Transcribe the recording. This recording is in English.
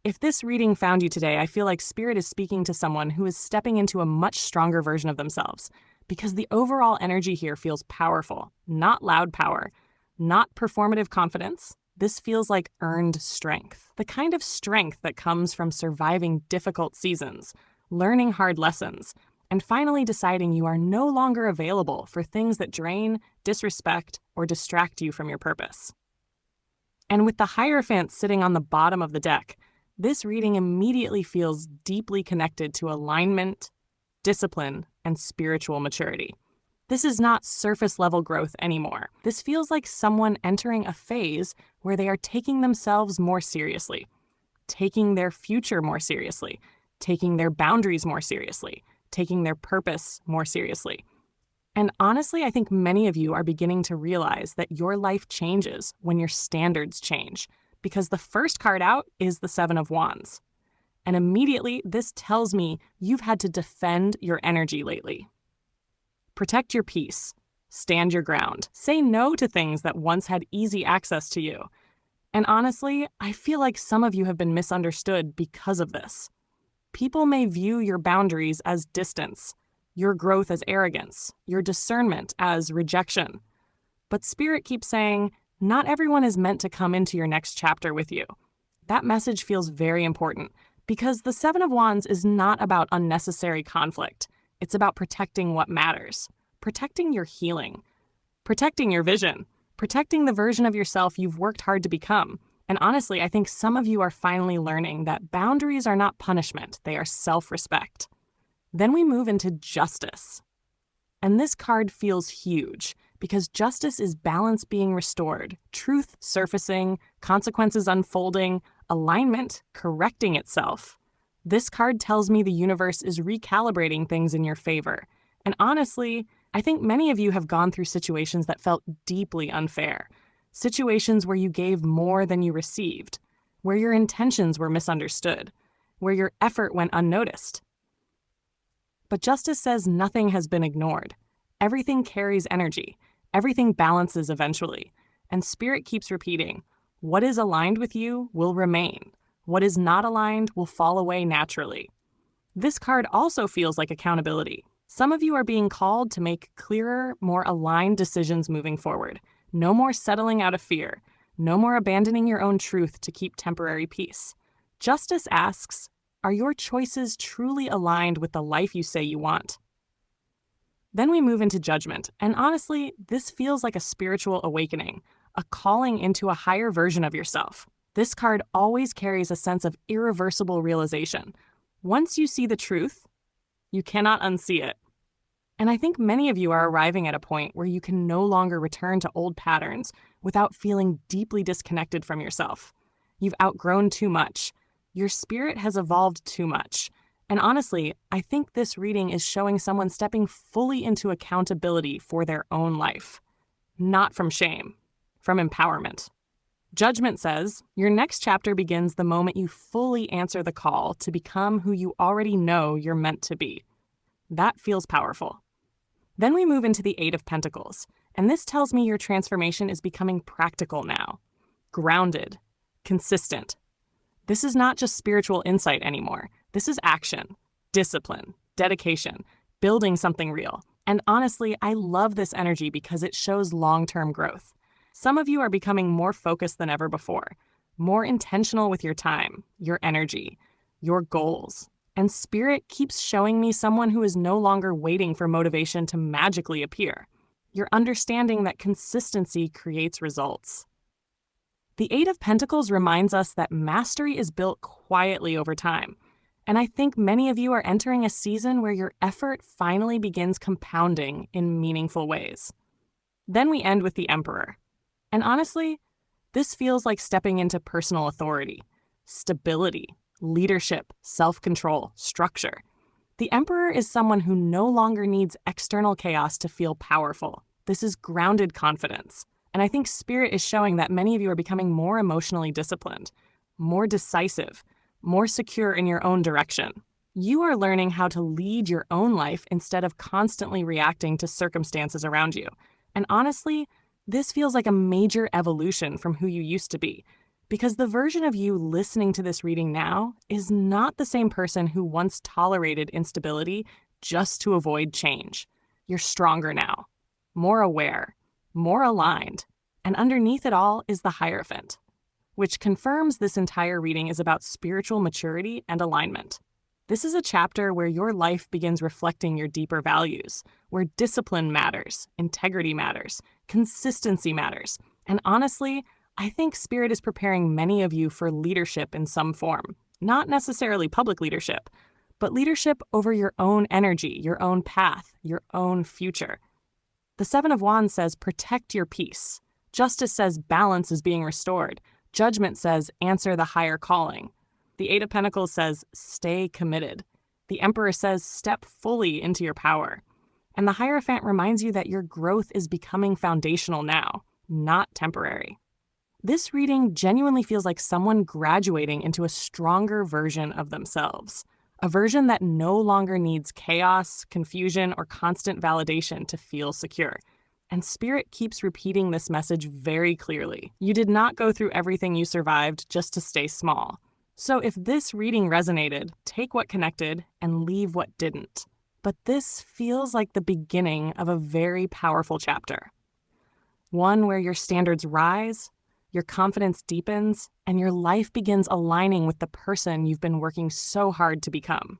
If this reading found you today, I feel like Spirit is speaking to someone who is stepping into a much stronger version of themselves because the overall energy here feels powerful, not loud power, not performative confidence. This feels like earned strength, the kind of strength that comes from surviving difficult seasons, learning hard lessons, and finally deciding you are no longer available for things that drain, disrespect, or distract you from your purpose. And with the Hierophant sitting on the bottom of the deck, this reading immediately feels deeply connected to alignment, discipline, and spiritual maturity. This is not surface-level growth anymore. This feels like someone entering a phase where they are taking themselves more seriously, taking their future more seriously, taking their boundaries more seriously, taking their purpose more seriously. And honestly, I think many of you are beginning to realize that your life changes when your standards change, because the first card out is the Seven of Wands. And immediately, this tells me you've had to defend your energy lately. Protect your peace. Stand your ground. Say no to things that once had easy access to you. And honestly, I feel like some of you have been misunderstood because of this. People may view your boundaries as distance, your growth as arrogance, your discernment as rejection. But Spirit keeps saying, not everyone is meant to come into your next chapter with you. That message feels very important because the Seven of Wands is not about unnecessary conflict. It's about protecting what matters, protecting your healing, protecting your vision, protecting the version of yourself you've worked hard to become. And honestly, I think some of you are finally learning that boundaries are not punishment, they are self-respect. Then we move into justice. And this card feels huge because justice is balance being restored, truth surfacing, consequences unfolding, alignment correcting itself. This card tells me the universe is recalibrating things in your favor. And honestly, I think many of you have gone through situations that felt deeply unfair. Situations where you gave more than you received, where your intentions were misunderstood, where your effort went unnoticed. But justice says nothing has been ignored. Everything carries energy. Everything balances eventually. And Spirit keeps repeating, what is aligned with you will remain. What is not aligned will fall away naturally. This card also feels like accountability. Some of you are being called to make clearer, more aligned decisions moving forward. No more settling out of fear. No more abandoning your own truth to keep temporary peace. Justice asks, are your choices truly aligned with the life you say you want? Then we move into judgment, and honestly, this feels like a spiritual awakening, a calling into a higher version of yourself. This card always carries a sense of irreversible realization. Once you see the truth, you cannot unsee it. And I think many of you are arriving at a point where you can no longer return to old patterns without feeling deeply disconnected from yourself. You've outgrown too much. Your spirit has evolved too much. And honestly, I think this reading is showing someone stepping fully into accountability for their own life. Not from shame, from empowerment. Judgment says, your next chapter begins the moment you fully answer the call to become who you already know you're meant to be. That feels powerful. Then we move into the Eight of Pentacles, and this tells me your transformation is becoming practical now. Grounded, consistent. This is not just spiritual insight anymore. This is action, discipline, dedication, building something real. And honestly, I love this energy because it shows long-term growth. Some of you are becoming more focused than ever before, more intentional with your time, your energy, your goals. And Spirit keeps showing me someone who is no longer waiting for motivation to magically appear. You're understanding that consistency creates results. The Eight of Pentacles reminds us that mastery is built quietly over time. And I think many of you are entering a season where your effort finally begins compounding in meaningful ways. Then we end with the Emperor. And honestly, this feels like stepping into personal authority, stability, leadership, self-control, structure. The Emperor is someone who no longer needs external chaos to feel powerful. This is grounded confidence. And I think Spirit is showing that many of you are becoming more emotionally disciplined, more decisive, more secure in your own direction. You are learning how to lead your own life instead of constantly reacting to circumstances around you. And honestly, this feels like a major evolution from who you used to be. Because the version of you listening to this reading now is not the same person who once tolerated instability just to avoid change. You're stronger now, more aware, more aligned, and underneath it all is the Hierophant, which confirms this entire reading is about spiritual maturity and alignment. This is a chapter where your life begins reflecting your deeper values, where discipline matters, integrity matters, consistency matters, and honestly, I think Spirit is preparing many of you for leadership in some form. Not necessarily public leadership, but leadership over your own energy, your own path, your own future. The Seven of Wands says protect your peace. Justice says balance is being restored. Judgment says answer the higher calling. The Eight of Pentacles says stay committed. The Emperor says step fully into your power. And the Hierophant reminds you that your growth is becoming foundational now, not temporary. This reading genuinely feels like someone graduating into a stronger version of themselves, a version that no longer needs chaos, confusion, or constant validation to feel secure. And Spirit keeps repeating this message very clearly. You did not go through everything you survived just to stay small. So if this reading resonated, take what connected and leave what didn't. But this feels like the beginning of a very powerful chapter. One where your standards rise, your confidence deepens, and your life begins aligning with the person you've been working so hard to become.